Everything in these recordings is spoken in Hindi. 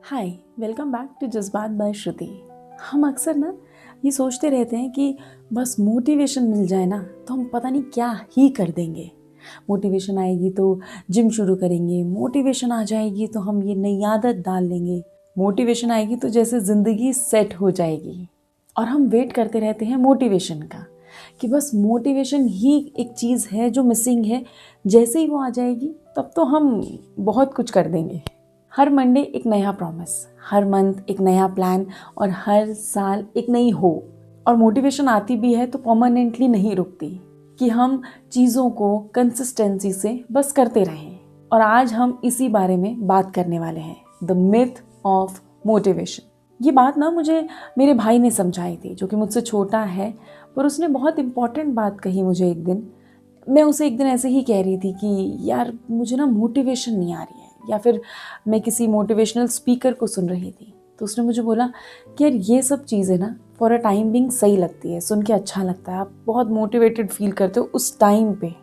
हाय, वेलकम बैक टू जज्बात बाय श्रुति। हम अक्सर ना ये सोचते रहते हैं कि बस मोटिवेशन मिल जाए ना तो हम पता नहीं क्या ही कर देंगे। मोटिवेशन आएगी तो जिम शुरू करेंगे, मोटिवेशन आ जाएगी तो हम ये नई आदत डाल लेंगे, मोटिवेशन आएगी तो जैसे ज़िंदगी सेट हो जाएगी। और हम वेट करते रहते हैं मोटिवेशन का कि बस मोटिवेशन ही एक चीज़ है जो मिसिंग है। जैसे ही वो आ जाएगी तब तो हम बहुत कुछ कर देंगे। हर मंडे एक नया प्रॉमिस, हर मंथ एक नया प्लान और हर साल एक नई होप। और मोटिवेशन आती भी है तो परमानेंटली नहीं रुकती कि हम चीज़ों को कंसिस्टेंसी से बस करते रहें। और आज हम इसी बारे में बात करने वाले हैं, द मिथ ऑफ मोटिवेशन। ये बात ना मुझे मेरे भाई ने समझाई थी, जो कि मुझसे छोटा है, पर उसने बहुत इम्पॉर्टेंट बात कही मुझे एक दिन। मैं उसे एक दिन ऐसे ही कह रही थी कि यार मुझे ना मोटिवेशन नहीं आ रही है, या फिर मैं किसी मोटिवेशनल स्पीकर को सुन रही थी तो उसने मुझे बोला कि यार ये सब चीज़ें ना फॉर अ टाइम बिंग सही लगती है, सुन के अच्छा लगता है, आप बहुत मोटिवेटेड फील करते हो उस टाइम पे,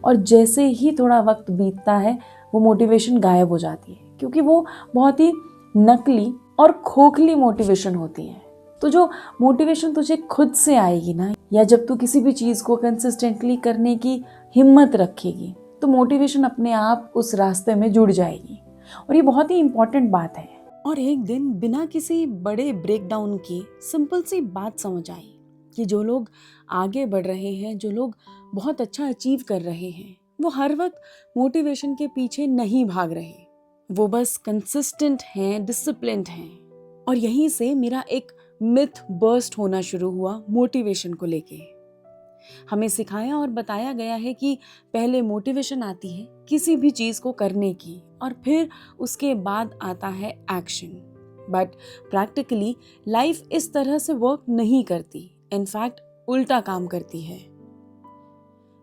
और जैसे ही थोड़ा वक्त बीतता है वो मोटिवेशन गायब हो जाती है, क्योंकि वो बहुत ही नकली और खोखली मोटिवेशन होती है। तो जो मोटिवेशन तुझे खुद से आएगी ना, या जब तू किसी भी चीज़ को कंसिस्टेंटली करने की हिम्मत रखेगी, तो मोटिवेशन अपने आप उस रास्ते में जुड़ जाएगी। और ये बहुत ही इम्पॉर्टेंट बात है। और एक दिन बिना किसी बड़े ब्रेकडाउन के सिंपल सी बात समझ आई कि जो लोग आगे बढ़ रहे हैं, जो लोग बहुत अच्छा अचीव कर रहे हैं, वो हर वक्त मोटिवेशन के पीछे नहीं भाग रहे, वो बस कंसिस्टेंट हैं, डिसिप्लिन्ड हैं। और यहीं से मेरा एक मिथ बर्स्ट होना शुरू हुआ मोटिवेशन को लेके। हमें सिखाया और बताया गया है कि पहले मोटिवेशन आती है किसी भी चीज को करने की, और फिर उसके बाद आता है एक्शन। बट प्रैक्टिकली लाइफ इस तरह से वर्क नहीं करती, इनफैक्ट उल्टा काम करती है।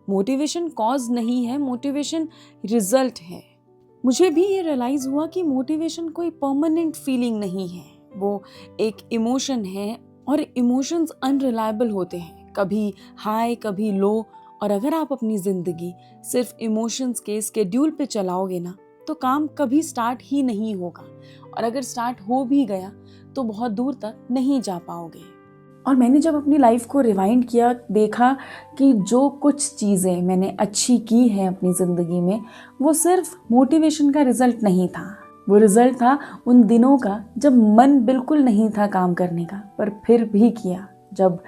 मोटिवेशन कॉज नहीं है, मोटिवेशन रिजल्ट है। मुझे भी ये रियलाइज हुआ कि मोटिवेशन कोई परमानेंट फीलिंग नहीं है, वो एक इमोशन है, और इमोशंस अनरिलायबल होते हैं, कभी हाई कभी लो। और अगर आप अपनी जिंदगी सिर्फ इमोशंस के स्केड्यूल पे चलाओगे ना, तो काम कभी स्टार्ट ही नहीं होगा, और अगर स्टार्ट हो भी गया तो बहुत दूर तक नहीं जा पाओगे। और मैंने जब अपनी लाइफ को रिवाइंड किया, देखा कि जो कुछ चीज़ें मैंने अच्छी की हैं अपनी ज़िंदगी में, वो सिर्फ मोटिवेशन का रिजल्ट नहीं था। वो रिजल्ट था उन दिनों का जब मन बिल्कुल नहीं था काम करने का, पर फिर भी किया। जब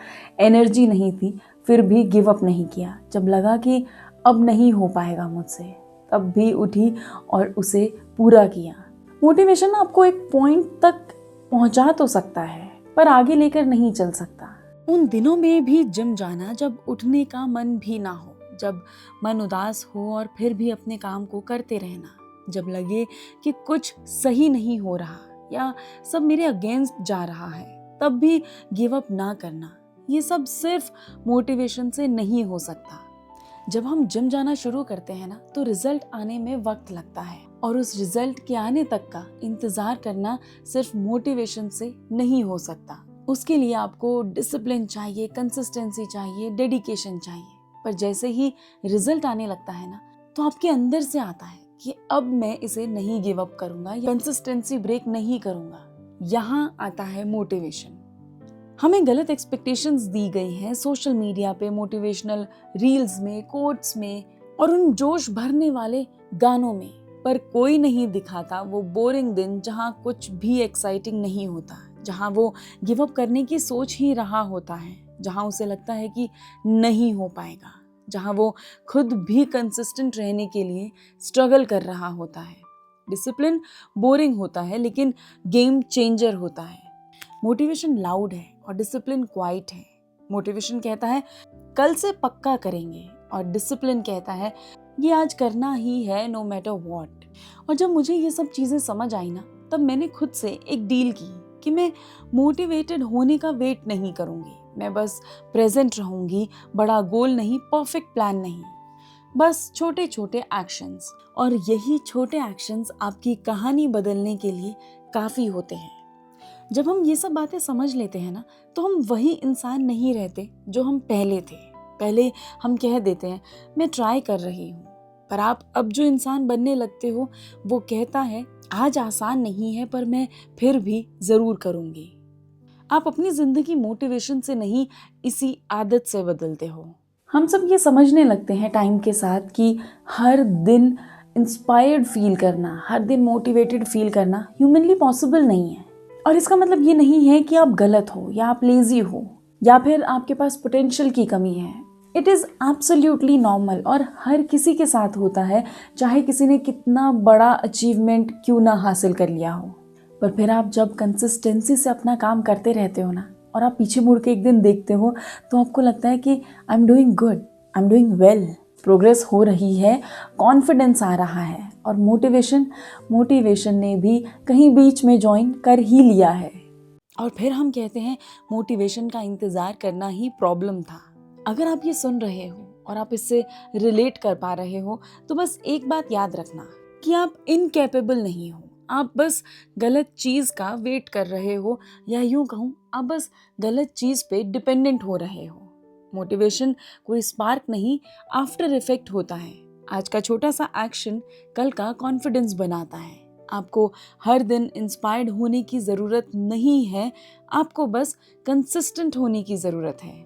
एनर्जी नहीं थी फिर भी गिव अप नहीं किया। जब लगा कि अब नहीं हो पाएगा मुझसे, तब भी उठी और उसे पूरा किया। मोटिवेशन आपको एक पॉइंट तक पहुंचा तो सकता है, पर आगे लेकर नहीं चल सकता। उन दिनों में भी जिम जाना जब उठने का मन भी ना हो, जब मन उदास हो और फिर भी अपने काम को करते रहना, जब लगे कि कुछ सही नहीं हो रहा या सब मेरे अगेंस्ट जा रहा है, तब भी गिव अप ना करना, ये सब सिर्फ मोटिवेशन से नहीं हो सकता। जब हम जिम जाना शुरू करते हैं ना, तो रिजल्ट आने में वक्त लगता है, और उस रिजल्ट के आने तक का इंतजार करना सिर्फ मोटिवेशन से नहीं हो सकता। उसके लिए आपको डिसिप्लिन चाहिए, कंसिस्टेंसी चाहिए, डेडिकेशन चाहिए। पर जैसे ही रिजल्ट आने लगता है ना, तो आपके अंदर से आता है कि अब मैं इसे नहीं गिव अप करूंगा, कंसिस्टेंसी ब्रेक नहीं करूंगा। यहाँ आता है मोटिवेशन। हमें गलत एक्सपेक्टेशंस दी गई हैं सोशल मीडिया पे, मोटिवेशनल रील्स में, कोट्स में, और उन जोश भरने वाले गानों में। पर कोई नहीं दिखाता वो बोरिंग दिन जहाँ कुछ भी एक्साइटिंग नहीं होता, जहाँ वो गिव अप करने की सोच ही रहा होता है, जहाँ उसे लगता है कि नहीं हो पाएगा, जहाँ वो खुद भी कंसिस्टेंट रहने के लिए स्ट्रगल कर रहा होता है। डिसिप्लिन बोरिंग होता है लेकिन गेम चेंजर होता है। मोटिवेशन लाउड है और डिसिप्लिन क्वाइट है। मोटिवेशन कहता है कल से पक्का करेंगे, और डिसिप्लिन कहता है ये आज करना ही है नो मैटर व्हाट। और जब मुझे ये सब चीजें समझ आई ना, तब मैंने खुद से एक डील की कि मैं मोटिवेटेड होने का वेट नहीं करूंगी। मैं बस प्रेजेंट रहूंगी, बड़ा गोल नहीं, परफेक्ट प्लान नहीं, बस छोटे छोटे एक्शंस। और यही छोटे एक्शंस आपकी कहानी बदलने के लिए काफी होते हैं। जब हम ये सब बातें समझ लेते हैं ना, तो हम वही इंसान नहीं रहते जो हम पहले थे। पहले हम कह देते हैं मैं ट्राई कर रही हूँ, पर आप अब जो इंसान बनने लगते हो वो कहता है आज आसान नहीं है पर मैं फिर भी ज़रूर करूँगी। आप अपनी ज़िंदगी मोटिवेशन से नहीं, इसी आदत से बदलते हो। हम सब ये समझने लगते हैं टाइम के साथ कि हर दिन इंस्पायर्ड फील करना, हर दिन मोटिवेटेड फील करना ह्यूमनली पॉसिबल नहीं है। और इसका मतलब ये नहीं है कि आप गलत हो या आप लेज़ी हो या फिर आपके पास पोटेंशियल की कमी है। इट इज़ एब्सोल्युटली नॉर्मल और हर किसी के साथ होता है, चाहे किसी ने कितना बड़ा अचीवमेंट क्यों ना हासिल कर लिया हो। पर फिर आप जब कंसिस्टेंसी से अपना काम करते रहते हो ना, और आप पीछे मुड़ के एक दिन देखते हो, तो आपको लगता है कि I am doing good, I am doing well, progress हो रही है, कॉन्फिडेंस आ रहा है। और मोटिवेशन ने भी कहीं बीच में ज्वाइन कर ही लिया है। और फिर हम कहते हैं मोटिवेशन का इंतज़ार करना ही प्रॉब्लम था। अगर आप ये सुन रहे हो और आप इससे रिलेट कर पा रहे हो, तो बस एक बात याद रखना कि आप इनकैपेबल नहीं हो। आप बस गलत चीज़ का वेट कर रहे हो, या यूं कहूँ आप बस गलत चीज़ पे डिपेंडेंट हो रहे हो। मोटिवेशन कोई स्पार्क नहीं, आफ्टर इफेक्ट होता है। आज का छोटा सा एक्शन कल का कॉन्फिडेंस बनाता है। आपको हर दिन इंस्पायर्ड होने की ज़रूरत नहीं है, आपको बस कंसिस्टेंट होने की ज़रूरत है।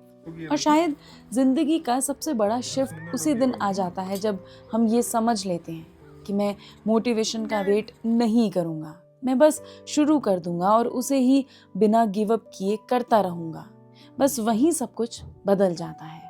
और शायद ज़िंदगी का सबसे बड़ा शिफ्ट उसी दिन आ जाता है जब हम ये समझ लेते हैं कि मैं मोटिवेशन का वेट नहीं करूँगा, मैं बस शुरू कर दूँगा और उसे ही बिना गिव अप किए करता रहूँगा। बस वहीं सब कुछ बदल जाता है।